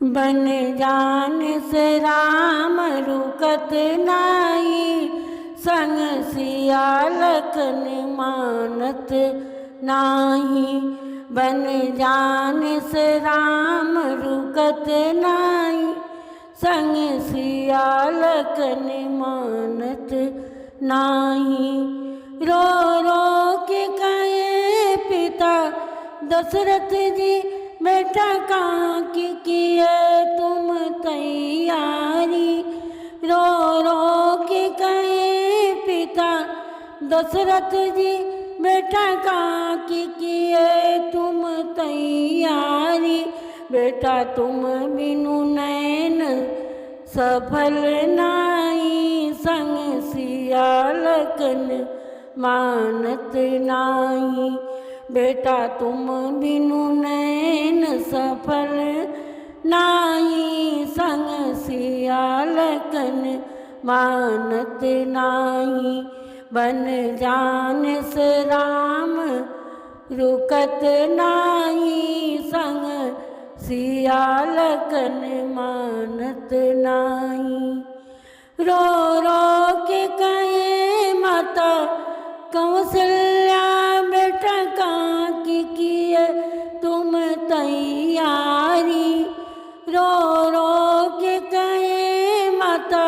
बन जान से राम रुकत नाई, संग सिया लखन मानत नाही। बन जान से राम रुकत नाई, संग सिया लखन मानत नाही। रो रो के कहे पिता दशरथ जी, बेटा कहाँ की किए तुम तैयारी। रो रो के कहे पिता दशरथ जी, बेटा कहाँ की किए तुम तैयारी। बेटा तुम बिनु नैन सफल नाई, संग सिया लखन मानत नाही। बेटा तुम बिनु नैन सफल नाही, संग सिया लखन मानत नाही। बन जान से राम रुकत नाही, संग सिया लखन मानत नाही। रो रो के कहे माता कौशल्या, बेटा कहाँ की किए तुम तैयारी। रो रो के कहे माता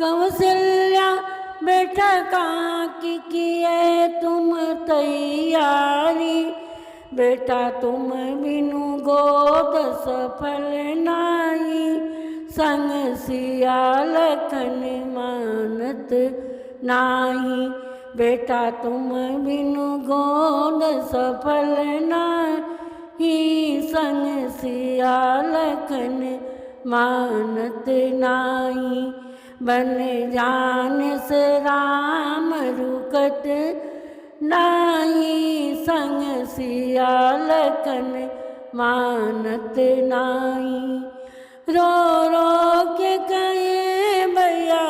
कौशल्या, बेटा कहाँ की किए तुम तैयारी। बेटा तुम बिनु गोद सफल नाही, संग सिया लखन मानत नाही। बेटा तुम बिनु गोद सफल नाही, संग सिया लखन मानत नाही। बन जान से राम रुकत नाही, संग सिया लखन मानत नाही। रो रो के कहे भैया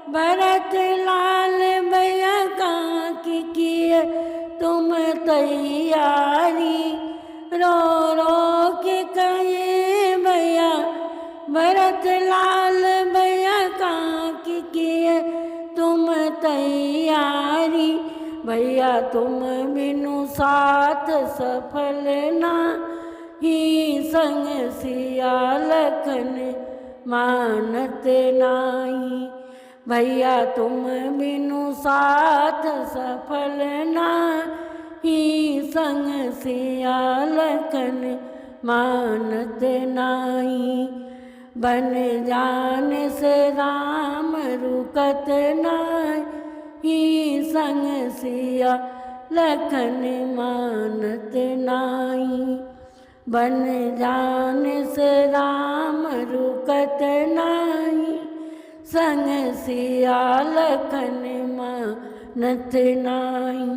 भरत लाल, भैया कहाँ की किए तुम तैयारी। रो रो के कहे भैया भरत लाल, भैया कहाँ की किए तुम तैयारी। भैया तुम बिनु साथ सफल नाही, संग सिया लखन मानत नाही। भैया तुम बिनु साथ सफल नाही, संग सिया लखन मानत नाही। बन जान से राम रुकत नाही, संग सिया लखन मानत नाही। बन जान से राम रुकत नाही, संग सिया लखन मानत नाही।